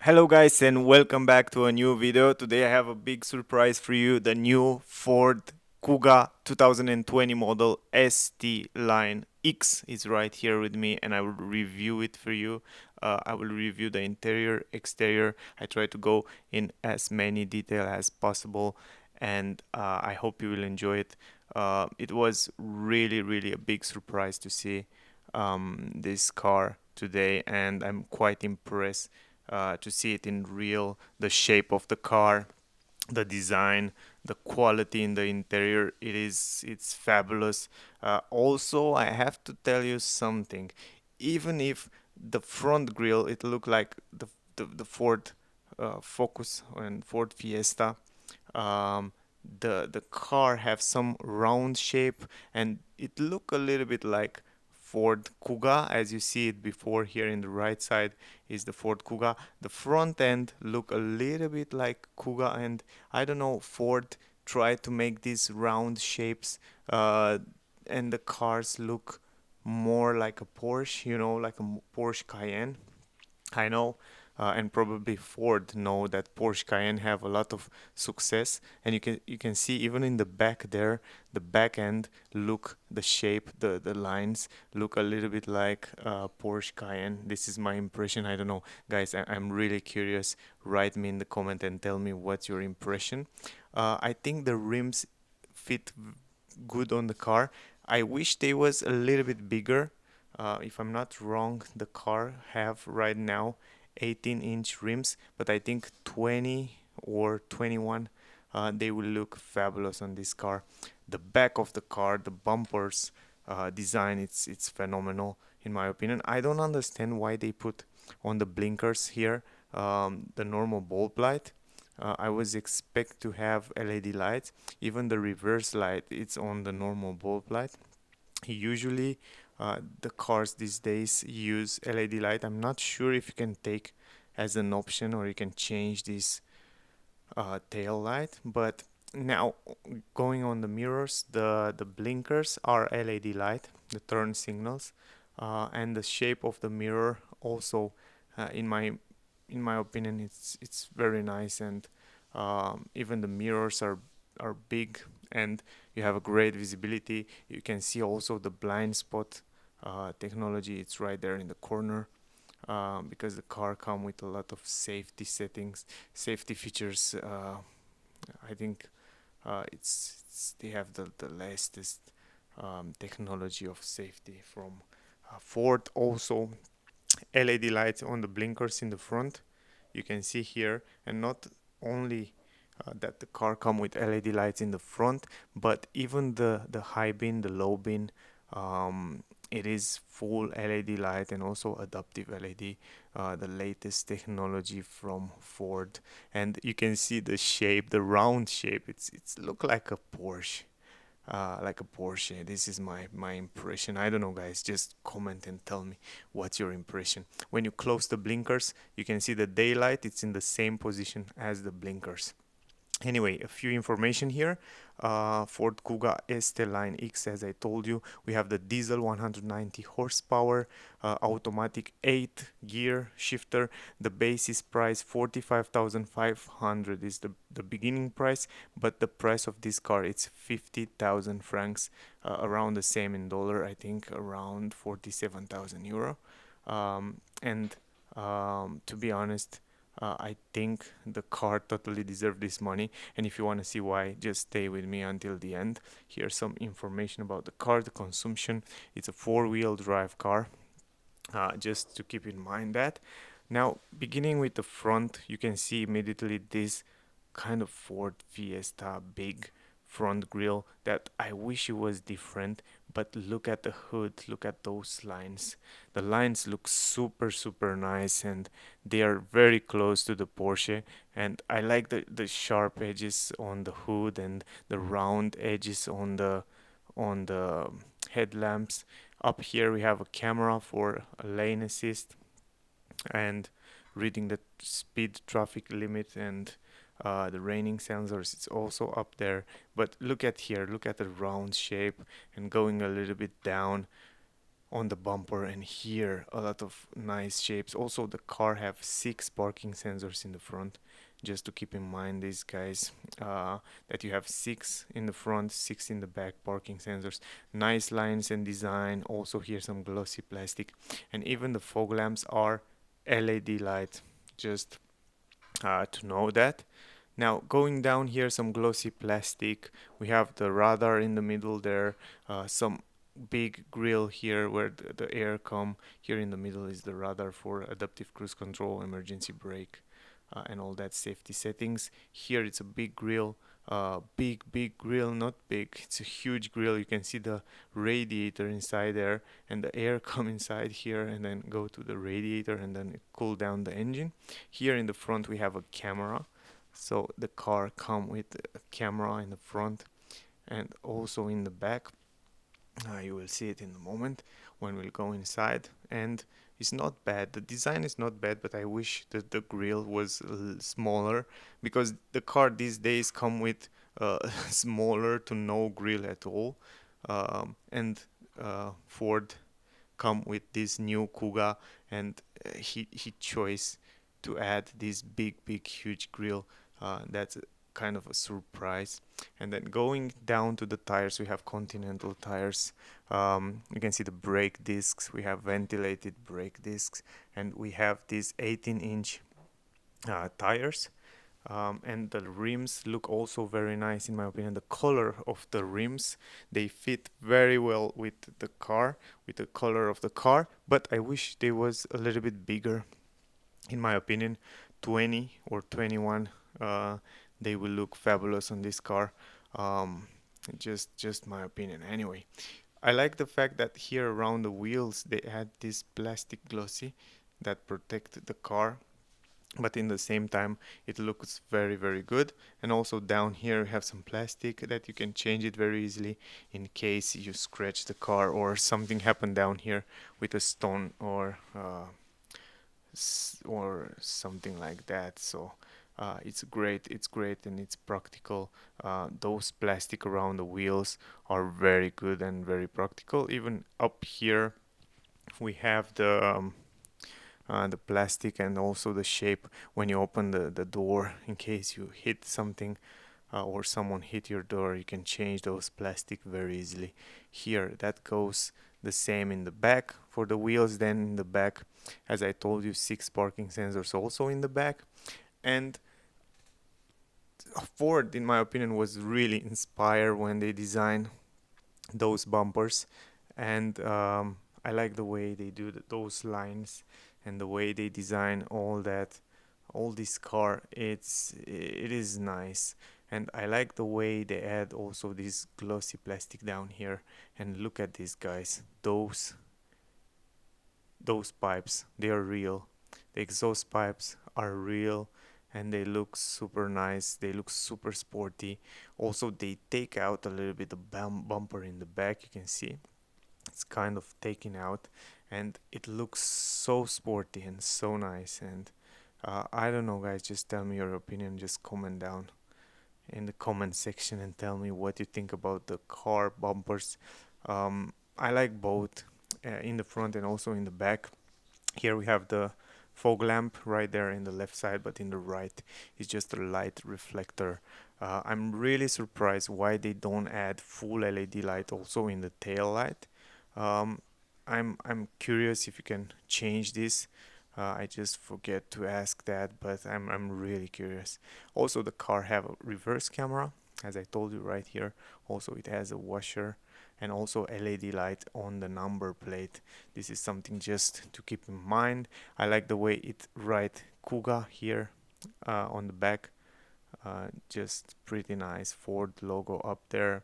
Hello guys and welcome back to a new video. Today I have a big surprise for you. The new Ford Kuga 2020 model ST Line X is right here with me and I will review it for you. I will review the interior, exterior. I try to go in as many detail as possible and I hope you will enjoy it. It was really a big surprise to see this car today and I'm quite impressed to see it in real, the shape of the car, the design, the quality in the interior. It's fabulous. Also, I have to tell you something. Even if the front grille it looked like the Ford Focus and Ford Fiesta, um, the car have some round shape and it look a little bit like Ford Kuga as you see it before. Here in the right side is the Ford Kuga. The front end look a little bit like Kuga, and I don't know, Ford tried to make these round shapes, uh, and the cars look more like a Porsche, like a Porsche Cayenne. I know, and probably Ford know that Porsche Cayenne have a lot of success, and you can see even in the back there, the back end look the shape, the lines look a little bit like Porsche Cayenne. This is my impression. I don't know, guys. I'm really curious. Write me in the comment and tell me what's your impression. I think the rims fit good on the car. I wish they was a little bit bigger. If I'm not wrong, the car have right now 18-inch rims, but I think 20 or 21, they will look fabulous on this car. The back of the car, the bumpers design, it's phenomenal in my opinion. I don't understand why they put on the blinkers here the normal bulb light. I was expect to have LED lights. Even the reverse light, it's on the normal bulb light. Usually, the cars these days use LED light. I'm not sure if you can take as an option or you can change this tail light. But now, going on the mirrors, the blinkers are LED light, the turn signals, and the shape of the mirror also, in my opinion, it's very nice, and even the mirrors are big and you have a great visibility. You can see also the blind spot technology. It's right there in the corner, because the car come with a lot of safety settings, safety features. I think it's they have the latest technology of safety from Ford. Also, LED lights on the blinkers in the front. You can see here, and not only that the car come with LED lights in the front, but even the high bin, the low bin, it is full LED light and also adaptive LED, the latest technology from Ford. And you can see the shape, the round shape. It's look like a Porsche. Like a Porsche. This is my impression. I don't know, guys. Just comment and tell me what's your impression. When you close the blinkers, you can see the daylight. It's in the same position as the blinkers. Anyway, a few information here. Ford Kuga ST Line X, as I told you, we have the diesel 190 horsepower, automatic 8 gear shifter. The base is price 45,500 is the beginning price, but the price of this car it's 50,000 francs, around the same in dollar, I think around 47,000 euro. And To be honest, I think the car totally deserves this money. And if you want to see why, just stay with me until the end. Here's some information about the car, the consumption. It's a four-wheel drive car, just to keep in mind that. Now, beginning with the front, you can see immediately this kind of Ford Fiesta big front grille that I wish it was different, but look at the hood, look at those lines. The lines look super nice and they are very close to the Porsche, and I like the sharp edges on the hood and the round edges on the headlamps. Up here we have a camera for a lane assist and reading the speed traffic limit, and the raining sensors it's also up there. But look at here, look at the round shape, and going a little bit down, on the bumper, and here a lot of nice shapes. Also the car have 6 parking sensors in the front, just to keep in mind these guys, that you have 6 in the front, 6 in the back parking sensors. Nice lines and design. Also here some glossy plastic, and even the fog lamps are LED light, just to know that. Now going down here, some glossy plastic. We have the radar in the middle there, some big grill here where the air come. Here in the middle is the radar for adaptive cruise control, emergency brake, and all that safety settings. Here it's a big grill, big grill, not big, it's a huge grill. You can see the radiator inside there, and the air come inside here and then go to the radiator and then cool down the engine. Here in the front we have a camera, so the car come with a camera in the front and also in the back. You will see it in a moment when we'll go inside, and it's not bad. The design is not bad, but I wish that the grille was smaller, because the car these days come with smaller to no grille at all, and Ford come with this new Kuga, and he chose to add this big huge grille. That's kind of a surprise. And then going down to the tires, we have Continental tires. You can see the brake discs. We have ventilated brake discs, and we have these 18-inch tires. And the rims look also very nice in my opinion. The color of the rims, they fit very well with the car, with the color of the car, but I wish they was a little bit bigger. In my opinion, 20 or 21, they will look fabulous on this car. um, just my opinion. Anyway, I like the fact that here around the wheels they add this plastic glossy that protect the car, but in the same time it looks very good. And also down here we have some plastic that you can change it very easily in case you scratch the car or something happen down here with a stone or something like that. So it's great and it's practical. Those plastic around the wheels are very good and very practical. Even up here we have the plastic and also the shape when you open the door. In case you hit something or someone hit your door, you can change those plastic very easily. Here that goes the same in the back for the wheels. Then in the back, as I told you, 6 parking sensors also in the back. And Ford, in my opinion, was really inspired when they designed those bumpers, and I like the way they do those lines and the way they design all that, all this car. It is nice, and I like the way they add also this glossy plastic down here. And look at these guys, those pipes, they are real. The exhaust pipes are real, and they look super nice, they look super sporty. Also they take out a little bit of bumper in the back, you can see it's kind of taken out, and it looks so sporty and so nice. And I don't know guys, just tell me your opinion, just comment down in the comment section and tell me what you think about the car bumpers. I like both, in the front and also in the back. Here we have the fog lamp right there in the left side, but in the right is just a light reflector. I'm really surprised why they don't add full LED light also in the tail light. Um, I'm curious if you can change this. I just forget to ask that, but I'm really curious. Also, the car have a reverse camera, as I told you right here. Also, it has a washer and also LED light on the number plate. This is something just to keep in mind. I like the way it write Kuga here on the back. Just pretty nice Ford logo up there.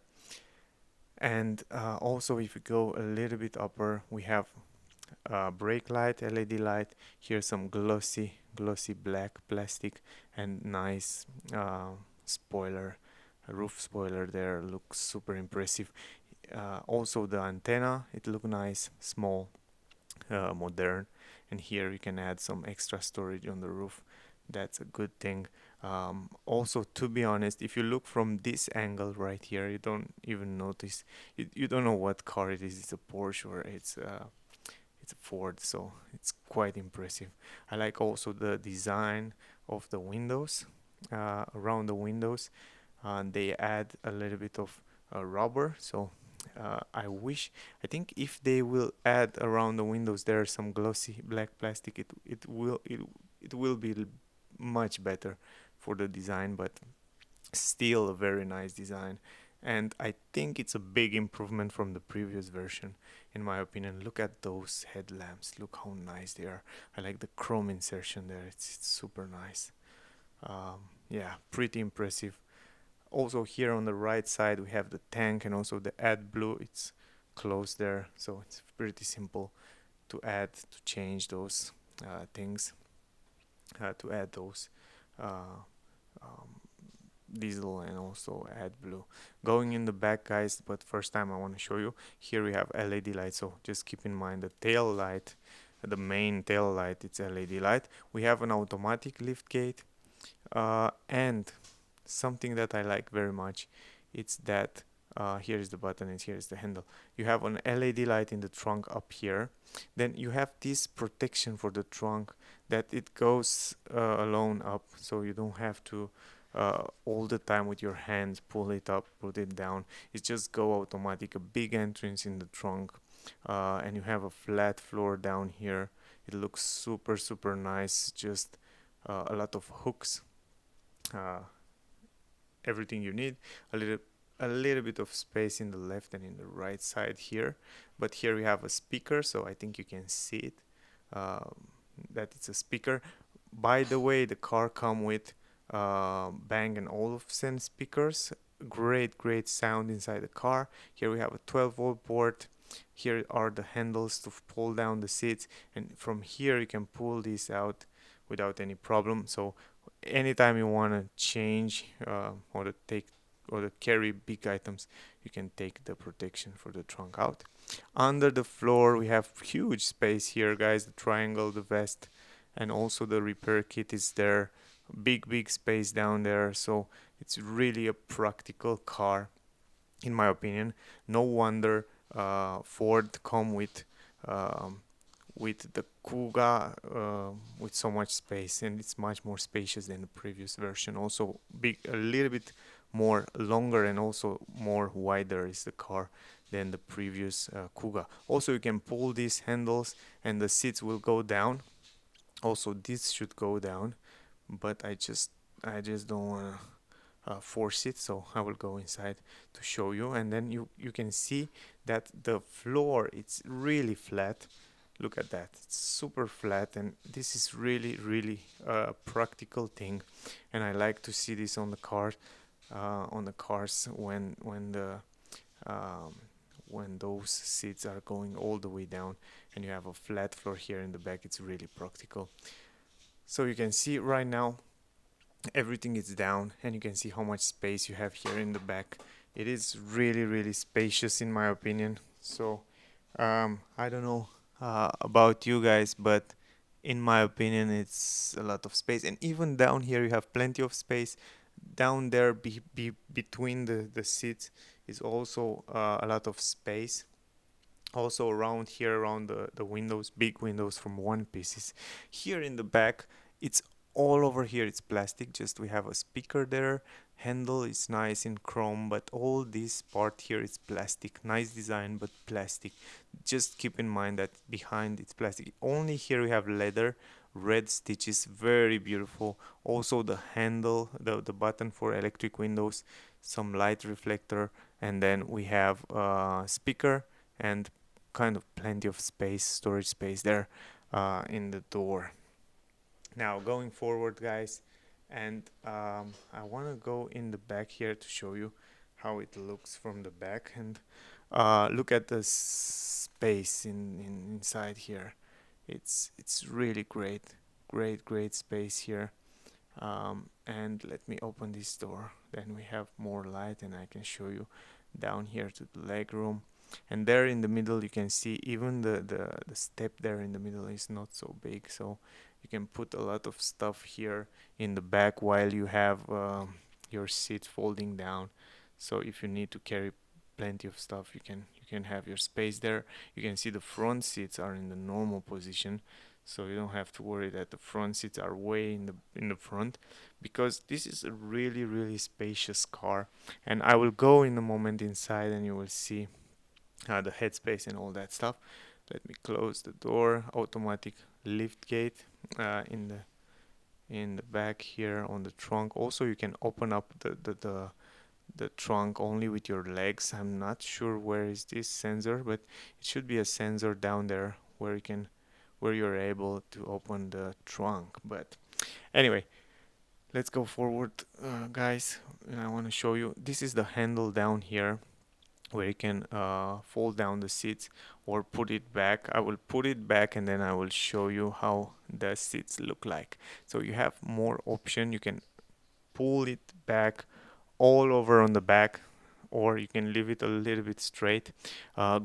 And also if you go a little bit upper, we have brake light, LED light. Here some glossy black plastic and nice spoiler, roof spoiler there, looks super impressive. Also the antenna, it look nice, small, modern. And here you can add some extra storage on the roof. That's a good thing. Also, to be honest, if you look from this angle right here, you don't even notice. You don't know what car it is. It's a Porsche or it's a Ford, so it's quite impressive. I like also the design of the windows, around the windows. They add a little bit of rubber, so I think if they will add around the windows there some glossy black plastic, it will be much better for the design, but still a very nice design. And I think it's a big improvement from the previous version, in my opinion. Look at those headlamps. Look how nice they are. I like the chrome insertion there. It's super nice. Yeah, pretty impressive. Also here on the right side we have the tank and also the AdBlue. It's closed there, so it's pretty simple to change those things, to add those uh, um, diesel and also AdBlue. Going in the back, guys, but first time I want to show you, here we have LED light, so just keep in mind the tail light, the main tail light, it's LED light. We have an automatic lift gate, and something that I like very much, it's that here is the button and here is the handle. You have an LED light in the trunk up here. Then you have this protection for the trunk that it goes alone up, so you don't have to all the time with your hands pull it up, put it down. It just go automatic. A big entrance in the trunk, and you have a flat floor down here. It looks super nice. Just a lot of hooks. Uh, Everything you need. A little bit of space in the left and in the right side here, but here we have a speaker, so I think you can see it, um, that it's a speaker. By the way, the car come with Bang and Olufsen speakers. Great sound inside the car. Here we have a 12-volt port. Here are the handles to pull down the seats, and from here you can pull these out without any problem. So anytime you want to change or to take or to carry big items, you can take the protection for the trunk out. Under the floor we have huge space here, guys. The triangle, the vest, and also the repair kit is there. Big space down there, so it's really a practical car, in my opinion. No wonder Ford come with the Kuga with so much space, and it's much more spacious than the previous version. Also big, a little bit more longer, and also more wider is the car than the previous Kuga. Also you can pull these handles and the seats will go down. Also this should go down, but I just don't want to force it, so I will go inside to show you, and then you can see that the floor, it's really flat. Look at that, it's super flat, and this is really a practical thing, and I like to see this on the car, on the cars um, when those seats are going all the way down and you have a flat floor here in the back. It's really practical. So you can see right now everything is down, and you can see how much space you have here in the back. It is really spacious, in my opinion. So I don't know about you guys, but in my opinion it's a lot of space. And even down here you have plenty of space. Down there between the seats is also a lot of space. Also around here, around the windows, big windows from one pieces. Here in the back, it's all over here, it's plastic. Just we have a speaker there. Handle is nice in chrome, but all this part here is plastic. Nice design, but plastic. Just keep in mind that behind it's plastic. Only here we have leather, red stitches, very beautiful. Also the handle, the button for electric windows, some light reflector, and then we have speaker and kind of plenty of space, storage space there in the door. Now going forward, guys, and I want to go in the back here to show you how it looks from the back, and look at the space inside here. It's really great space here. And let me open this door, then we have more light and I can show you down here to the leg room. And there in the middle you can see even the step there in the middle is not so big, so you can put a lot of stuff here in the back while you have your seat folding down. So if you need to carry plenty of stuff, you can have your space there. You can see the front seats are in the normal position, so you don't have to worry that the front seats are way in the front, because this is a really spacious car. And I will go in a moment inside and you will see the headspace and all that stuff. Let me close the door. Automatic lift gate in the back here on the trunk. Also, you can open up the trunk only with your legs. I'm not sure where is this sensor, but it should be a sensor down there where you're able to open the trunk. But anyway, let's go forward, guys. I want to show you. This is the handle down here where you can fold down the seats or put it back. I will put it back and then I will show you how the seats look like. So you have more option. You can pull it back all over on the back, or you can leave it a little bit straight. Uh,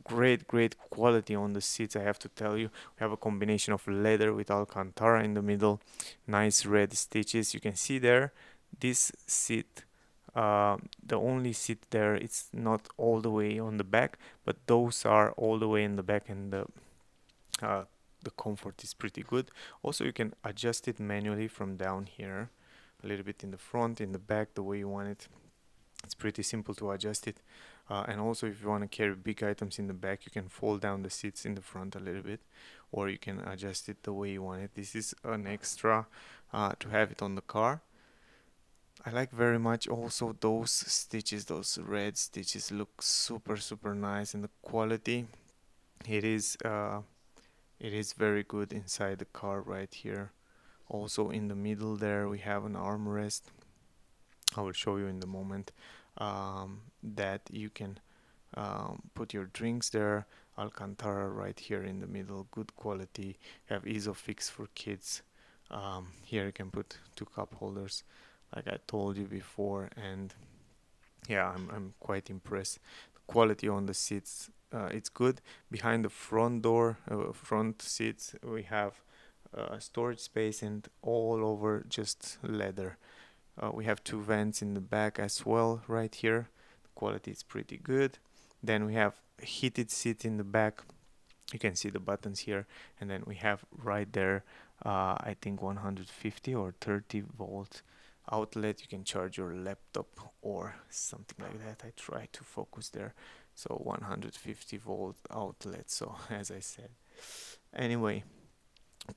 great quality on the seats, I have to tell you. We have a combination of leather with Alcantara in the middle, nice red stitches. You can see there, this seat, the only seat there, it's not all the way on the back, but those are all the way in the back, and the comfort is pretty good. Also, you can adjust it manually from down here, a little bit in the front, in the back, the way you want it. It's pretty simple to adjust it. And also, if you want to carry big items in the back, you can fold down the seats in the front a little bit, or you can adjust it the way you want it. This is an extra to have it on the car. I like very much also those stitches, those red stitches look super nice, and the quality, it is very good inside the car right here. Also in the middle there we have an armrest. I will show you in the moment that you can put your drinks there. Alcantara right here in the middle, good quality. You have Isofix for kids. Here you can put 2 cup holders, like I told you before, and yeah, I'm quite impressed. The quality on the seats, it's good. Behind the front door, front seats, we have storage space, and all over just leather. We have 2 vents in the back as well right here. The quality is pretty good. Then we have a heated seat in the back. You can see the buttons here, and then we have right there I think 150 or 30 volt outlet. You can charge your laptop or something like that. I try to focus there. So 150 volt outlet. So as I said, anyway,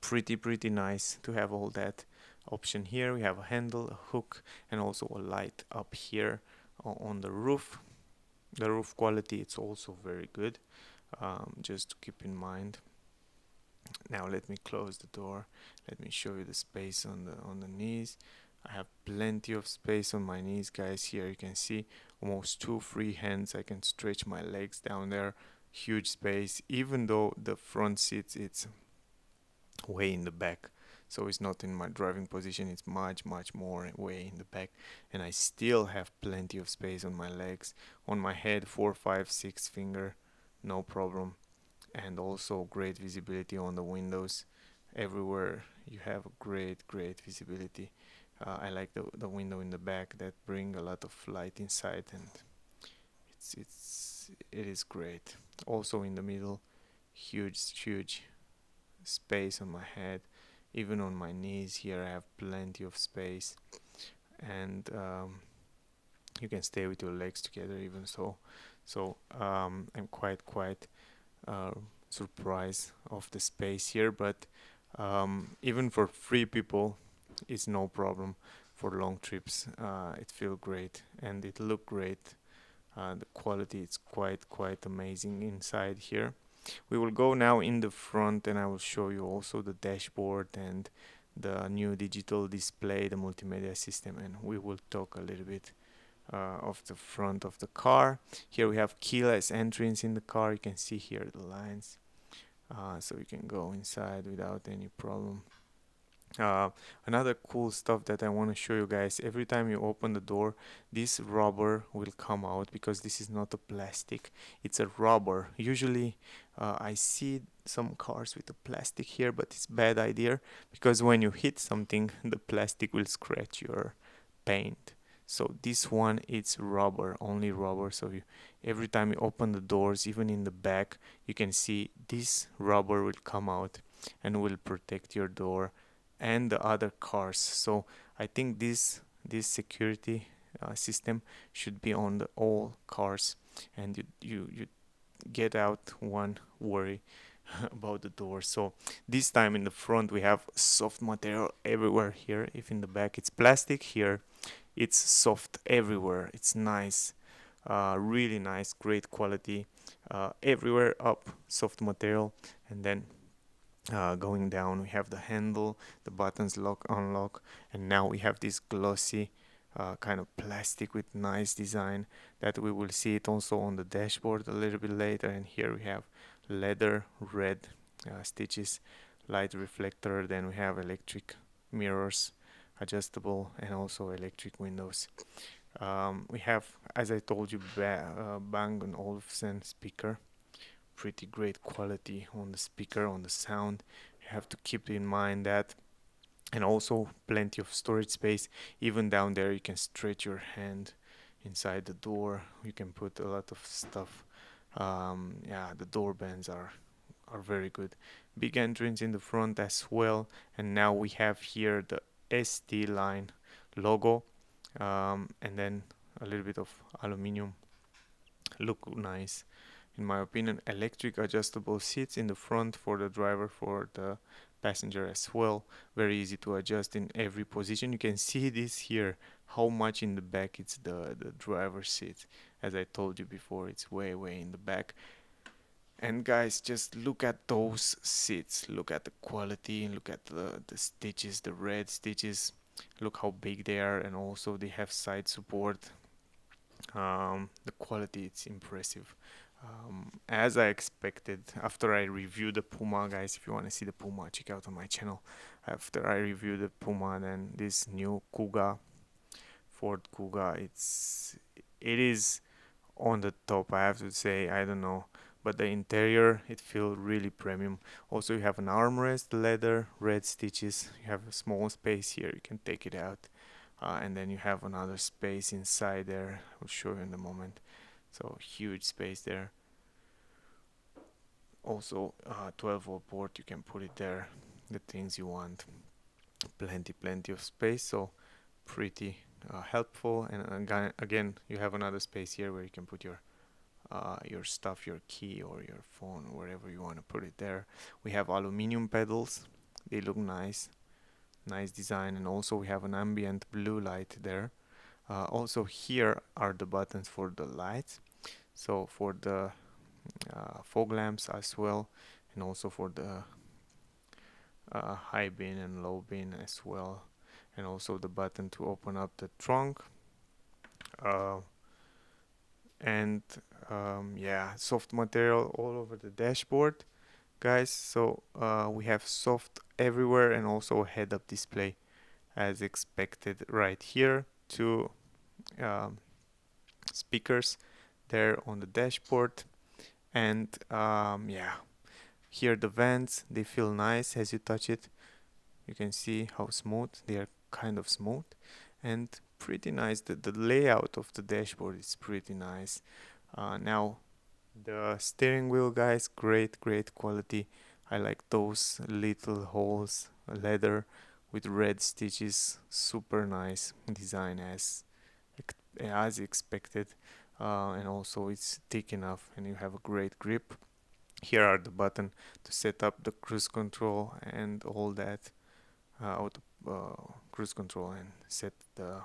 pretty nice to have all that option here. We have a handle, a hook, and also a light up here on the roof. The roof quality, it's also very good, just to keep in mind. Now let me close the door. Let me show you the space on the knees. I have plenty of space on my knees, guys. Here you can see almost 2 free hands. I can stretch my legs down there. Huge space, even though the front seats, it's way in the back, so it's not in my driving position. It's much more way in the back, and I still have plenty of space on my legs, on my head, 4, 5, 6 finger, no problem. And also great visibility on the windows. Everywhere you have a great visibility. I like the window in the back that bring a lot of light inside, and it is great. Also in the middle, huge space on my head. Even on my knees here I have plenty of space, and you can stay with your legs together even so. I'm quite surprised of the space here, but even for 3 people it's no problem. For long trips it feels great and it look great. The quality is quite amazing inside here. We will go now in the front, and I will show you also the dashboard and the new digital display, the multimedia system, and we will talk a little bit of the front of the car. Here we have keyless entrance in the car. You can see here the lines, so you can go inside without any problem. Another cool stuff that I want to show you guys, every time you open the door, this rubber will come out, because this is not a plastic, it's a rubber. Usually I see some cars with the plastic here, but it's bad idea because when you hit something, the plastic will scratch your paint. So this one it's rubber, only rubber. So every time you open the doors, even in the back, you can see this rubber will come out and will protect your door and the other cars. So I think this security system should be on the all cars, and you get out one worry about the door. So this time in the front we have soft material everywhere here. If in the back it's plastic, here it's soft everywhere. It's nice, really nice, great quality. Everywhere up soft material, and then going down we have the handle, the buttons lock unlock, and now we have this glossy kind of plastic with nice design that we will see it also on the dashboard a little bit later. And here we have leather red stitches, light reflector, then we have electric mirrors, adjustable, and also electric windows. We have, as I told you, Bang & Olufsen speaker, pretty great quality on the speaker, on the sound. You have to keep in mind that. And also plenty of storage space. Even down there you can stretch your hand inside the door. You can put a lot of stuff. Yeah, the door bands are very good. Big entrance in the front as well. And now we have here the ST line logo, and then a little bit of aluminum. Look nice in my opinion. Electric adjustable seats in the front for the driver, for the passenger as well. Very easy to adjust in every position. You can see this here, how much in the back it's the driver's seat. As I told you before, it's way in the back. And guys, just look at those seats, look at the quality, look at the stitches, the red stitches, look how big they are, and also they have side support. The quality, it's impressive, as I expected. After I reviewed the Puma, guys, if you want to see the Puma, check out on my channel. After I reviewed the Puma, then this new Kuga, Ford Kuga, it is on the top, I have to say. I don't know, but the interior, it feels really premium. Also you have an armrest, leather, red stitches. You have a small space here, you can take it out. And then you have another space inside there, I'll show you in a moment. So huge space there. Also 12-volt port, you can put it there, the things you want. Plenty of space, so pretty helpful. And again, you have another space here where you can put your stuff, your key or your phone, wherever you want to put it there. We have aluminum pedals, they look nice design. And also we have an ambient blue light there. Also here are the buttons for the lights, so for the fog lamps as well, and also for the high beam and low beam as well, and also the button to open up the trunk. And yeah, soft material all over the dashboard, guys. So we have soft everywhere, and also a head-up display as expected right here. Two speakers there on the dashboard. And yeah, here the vents, they feel nice as you touch it. You can see how smooth they are, kind of smooth and pretty nice. The layout of the dashboard is pretty nice. Now the steering wheel, guys, great quality. I like those little holes, leather with red stitches, super nice design as expected. And also it's thick enough and you have a great grip. Here are the button to set up the cruise control and all that, auto cruise control, and set the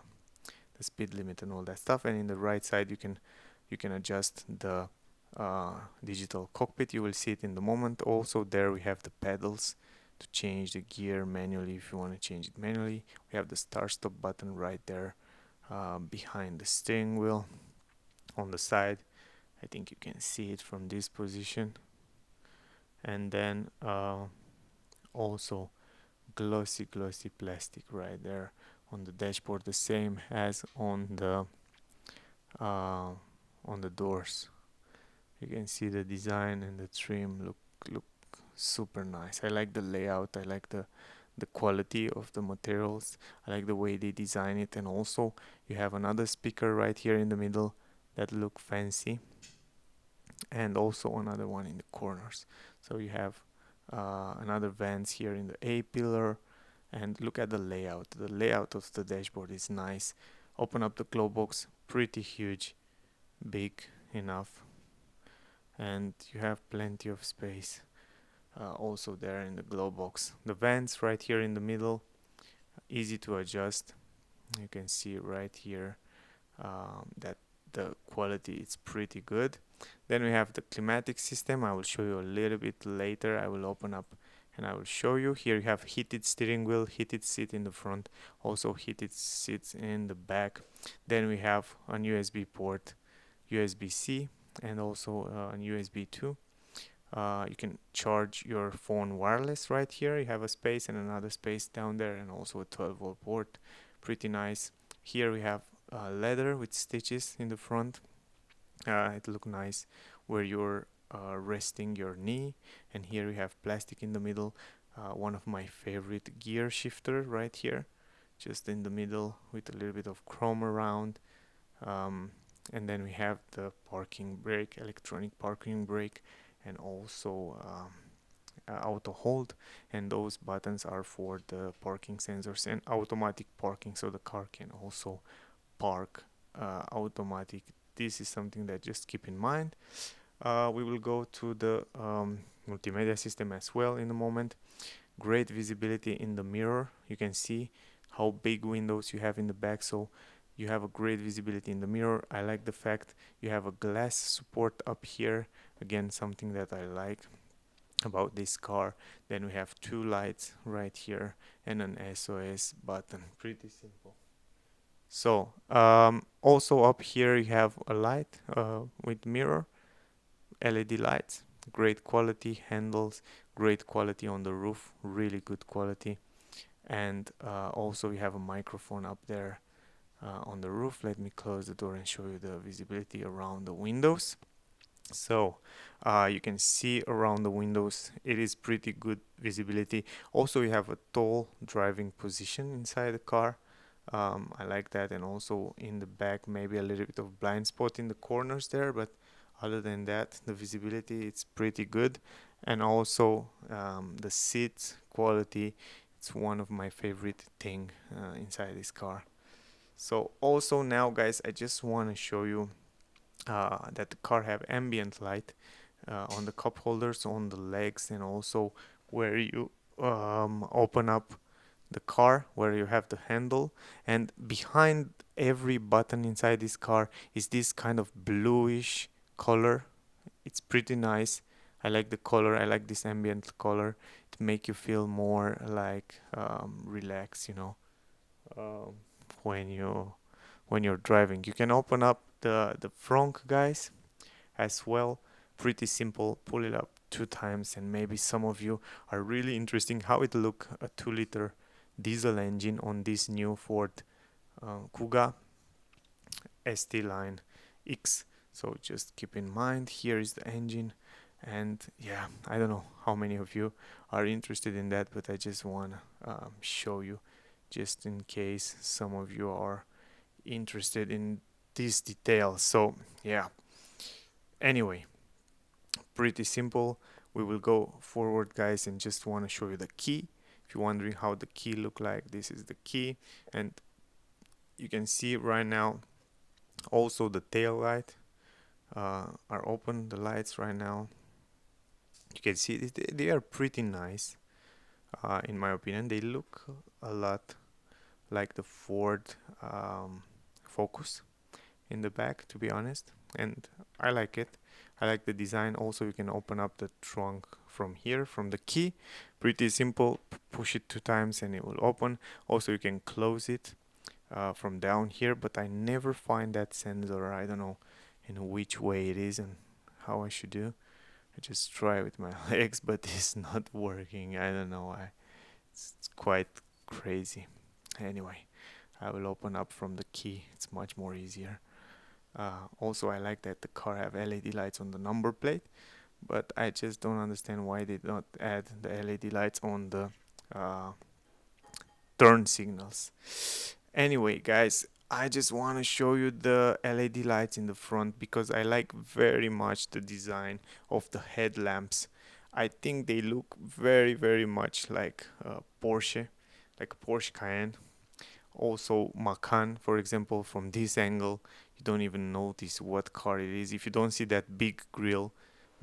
speed limit and all that stuff. And in the right side you can adjust the digital cockpit. You will see it in the moment. Also there we have the pedals to change the gear manually if you want to change it manually. We have the start stop button right there behind the steering wheel on the side. I think you can see it from this position. And then also glossy plastic right there on the dashboard, the same as on the doors. You can see the design and the trim look super nice. I like the layout. I like the quality of the materials. I like the way they design it, and also you have another speaker right here in the middle that look fancy, and also another one in the corners. So you have another vents here in the A pillar, and look at the layout. The layout of the dashboard is nice. Open up the glove box, pretty huge, big enough, and you have plenty of space also there in the glove box. The vents right here in the middle, easy to adjust. You can see right here that the quality is pretty good. Then we have the climatic system. I will show you a little bit later. I will open up and I will show you. Here you have heated steering wheel, heated seat in the front, also heated seats in the back. Then we have an USB port, USB-C, and also an USB 2. You can charge your phone wireless right here. You have a space and another space down there, and also a 12-volt port. Pretty nice. Here we have leather with stitches in the front. It look nice where you're resting your knee, and here we have plastic in the middle. One of my favorite gear shifter right here, just in the middle with a little bit of chrome around. And then we have the parking brake, electronic parking brake, and also auto hold, and those buttons are for the parking sensors and automatic parking, so the car can also park automatic. This is something that just keep in mind. We will go to the multimedia system as well in a moment. Great visibility in the mirror. You can see how big windows you have in the back, so you have a great visibility in the mirror. I like the fact you have a glass support up here, again something that I like about this car. Then we have two lights right here and an SOS button. Pretty simple. So also up here you have a light with mirror, LED lights, great quality handles, great quality on the roof, really good quality. And also you have a microphone up there on the roof. Let me close the door and show you the visibility around the windows. So you can see around the windows, it is pretty good visibility. Also you have a tall driving position inside the car. I like that, and also in the back maybe a little bit of blind spot in the corners there, but other than that the visibility it's pretty good. And also the seat quality, it's one of my favorite thing inside this car. So also now guys, I just want to show you that the car have ambient light on the cup holders, on the legs, and also where you open up the car, where you have the handle. And behind every button inside this car is this kind of bluish color. It's pretty nice. I like the color. I like this ambient color to make you feel more like relaxed, you know, um, when you're driving. You can open up the front, guys, as well. Pretty simple. Pull it up 2 times, and maybe some of you are really interested how it look, a 2-liter diesel engine on this new Ford Kuga ST line X. So just keep in mind, here is the engine. And yeah, I don't know how many of you are interested in that, but I just want to show you, just in case some of you are interested in these details. So yeah, anyway, pretty simple. We will go forward, guys, and just want to show you the key. If you're wondering how the key look like, this is the key, and you can see right now also the tail light are open, the lights right now. You can see they are pretty nice. In my opinion, they look a lot like the Ford Focus in the back, to be honest, and I like it. I like the design. Also, you can open up the trunk from here, from the key. Pretty simple. Push it 2 times and it will open. Also, you can close it from down here, but I never find that sensor. I don't know in which way it is and how I should do. I just try with my legs, but it's not working. I don't know why. It's quite crazy. Anyway, I will open up from the key. It's much more easier. Also, I like that the car have LED lights on the number plate, but I just don't understand why they don't add the LED lights on the uh, turn signals. Anyway, guys, I just want to show you the LED lights in the front because I like very much the design of the headlamps. I think they look very, very much like Porsche, like Porsche Cayenne. Also, Macan, for example, from this angle, you don't even notice what car it is. If you don't see that big grille,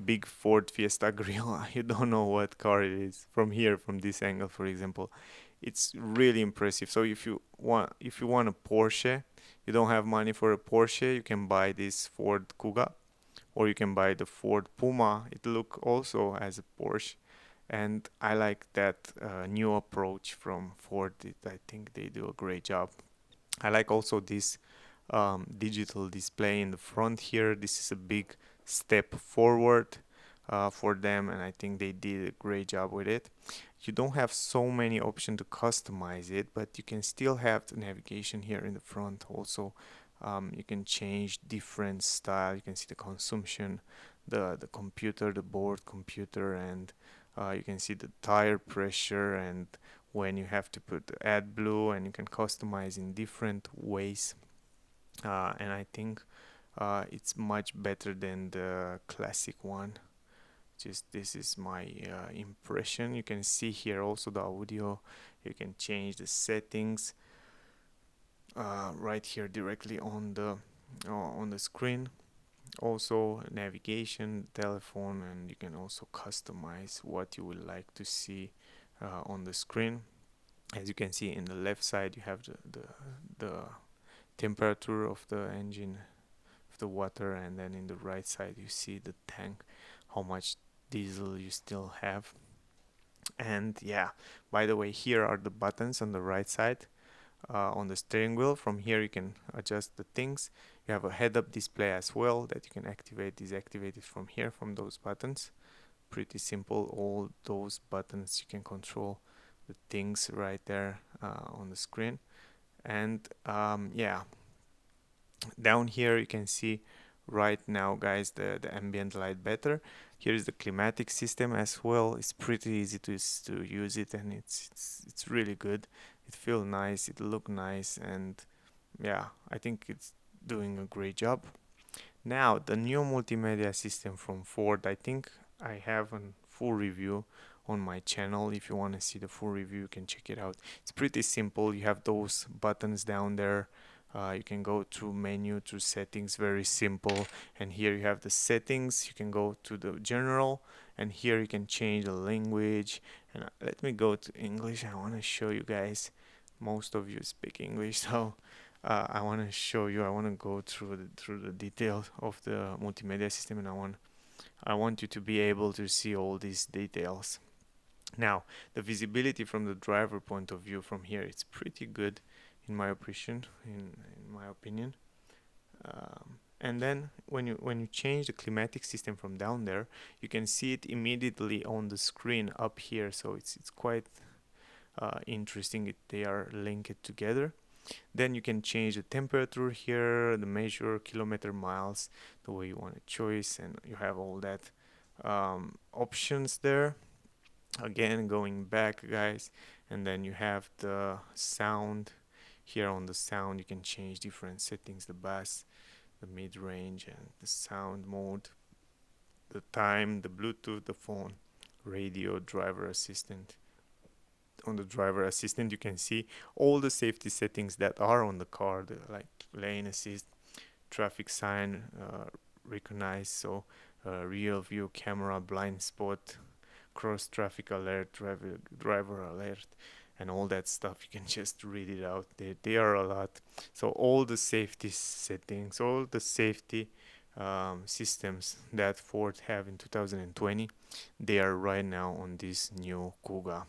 big Ford Fiesta grille, you don't know what car it is. From here, from this angle, for example, it's really impressive. So if you want a Porsche, you don't have money for a Porsche, you can buy this Ford Kuga, or you can buy the Ford Puma. It look also as a Porsche, and I like that new approach from Ford. I think they do a great job. I like also this digital display in the front here. This is a big step forward for them, and I think they did a great job with it. You don't have so many options to customize it, but you can still have the navigation here in the front. Also, you can change different style. You can see the consumption, the computer, the board computer, and you can see the tire pressure and when you have to put AdBlue, and you can customize in different ways. And I think it's much better than the classic one. Just this is my impression. You can see here also the audio. You can change the settings right here directly on the screen. Also navigation, telephone, and you can also customize what you would like to see on the screen. As you can see in the left side, you have the temperature of the engine, of the water, and then in the right side you see the tank, how much diesel you still have. And yeah, by the way, here are the buttons on the right side on the steering wheel. From here you can adjust the things. You have a head-up display as well that you can activate, deactivate it from here, from those buttons. Pretty simple. All those buttons you can control the things right there on the screen. And yeah, down here you can see right now, guys, the ambient light better. Here is the climatic system as well. It's pretty easy to use it, and it's really good. It feels nice, it look nice, and yeah, I think it's doing a great job. Now the new multimedia system from Ford, I think I have a full review on my channel. If you want to see the full review, you can check it out. It's pretty simple. You have those buttons down there. You can go to menu, to settings, very simple. And here you have the settings. You can go to the general, and here you can change the language. And let me go to English. I want to show you guys. Most of you speak English, so I want to show you. I want to go through the details of the multimedia system, and I want you to be able to see all these details. Now, the visibility from the driver point of view from here, it's pretty good in my opinion. In my opinion. And then when you change the climatic system from down there, you can see it immediately on the screen up here. So it's quite interesting. They are linked together. Then you can change the temperature here, the measure, kilometer, miles, the way you want to choose, and you have all that options there. Again, going back, guys, and then you have the sound. Here on the sound, you can change different settings: the bass, the mid-range, and the sound mode, the time, the Bluetooth, the phone, radio, driver assistant. On the driver assistant, you can see all the safety settings that are on the car, like lane assist, traffic sign, recognize, so rear view camera, blind spot, cross traffic alert, driver alert, and all that stuff. You can just read it out. They are a lot. So all the safety settings, all the safety systems that Ford have in 2020, they are right now on this new Kuga.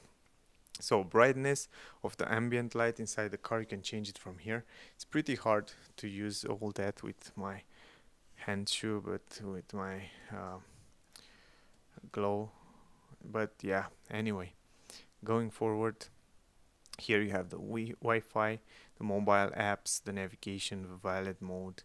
So brightness of the ambient light inside the car, you can change it from here. It's pretty hard to use all that with my hand shoe, but with my glow. But yeah, anyway, going forward, here you have the Wi-Fi, the mobile apps, the navigation, the violet mode,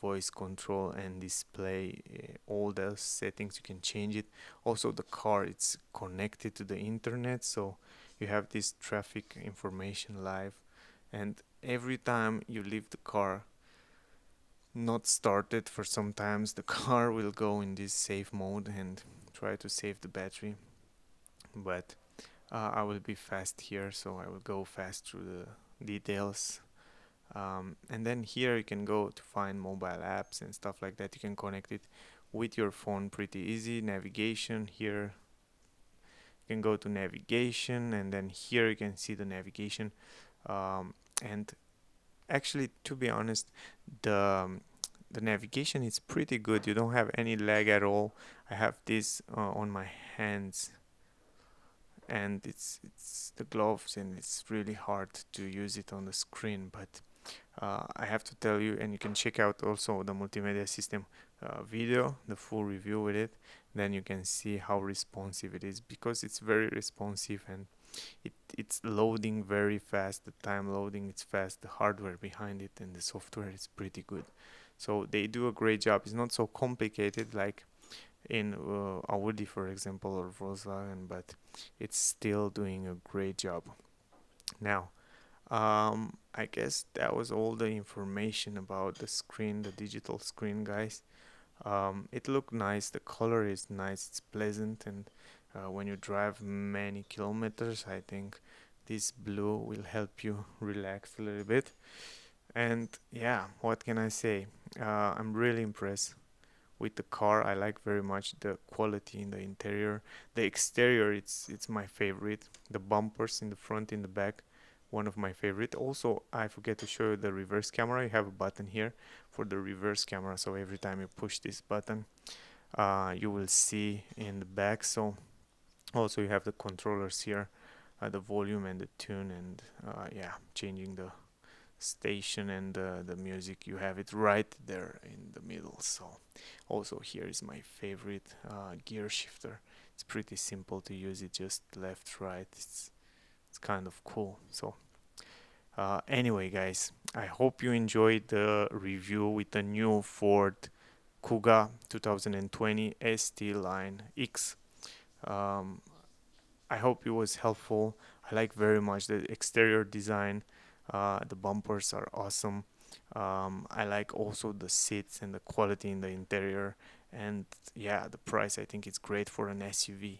voice control and display, all those settings you can change it. Also the car, it's connected to the internet, so you have this traffic information live, and every time you leave the car not started for some times, the car will go in this safe mode and try to save the battery. But I will be fast here, so I will go fast through the details. And then here you can go to find mobile apps and stuff like that. You can connect it with your phone pretty easy. Navigation here, you can go to navigation, and then here you can see the navigation. And actually, to be honest, the navigation is pretty good. You don't have any lag at all. I have this on my hands, and it's the gloves, and it's really hard to use it on the screen, but I have to tell you, and you can check out also the multimedia system video, the full review with it. Then you can see how responsive it is, because it's very responsive, and it's loading very fast. The time loading, it's fast. The hardware behind it and the software is pretty good. So they do a great job. It's not so complicated like in Audi, for example, or Volkswagen, but it's still doing a great job. Now, I guess that was all the information about the screen, the digital screen, guys. It looked nice, the color is nice, it's pleasant, and when you drive many kilometers, I think this blue will help you relax a little bit. And yeah, what can I say? I'm really impressed with the car. I like very much the quality in the interior. The exterior, it's my favorite. The bumpers in the front, in the back, one of my favorite. Also, I forget to show you the reverse camera. You have a button here for the reverse camera, so every time you push this button, you will see in the back. So also you have the controllers here, the volume and the tune, and yeah, changing the station and the music. You have it right there in the middle. So also here is my favorite gear shifter. It's pretty simple to use it, just left, right. It's kind of cool. So anyway, guys, I hope you enjoyed the review with the new Ford Kuga 2020 ST Line X. um, I hope it was helpful. I like very much the exterior design. The bumpers are awesome. I like also the seats and the quality in the interior. And yeah, the price, I think it's great for an SUV.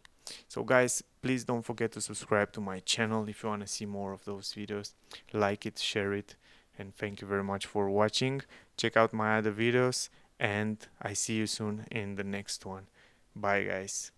So guys, please don't forget to subscribe to my channel if you want to see more of those videos. Like it, share it, and thank you very much for watching. Check out my other videos, and I see you soon in the next one. Bye guys.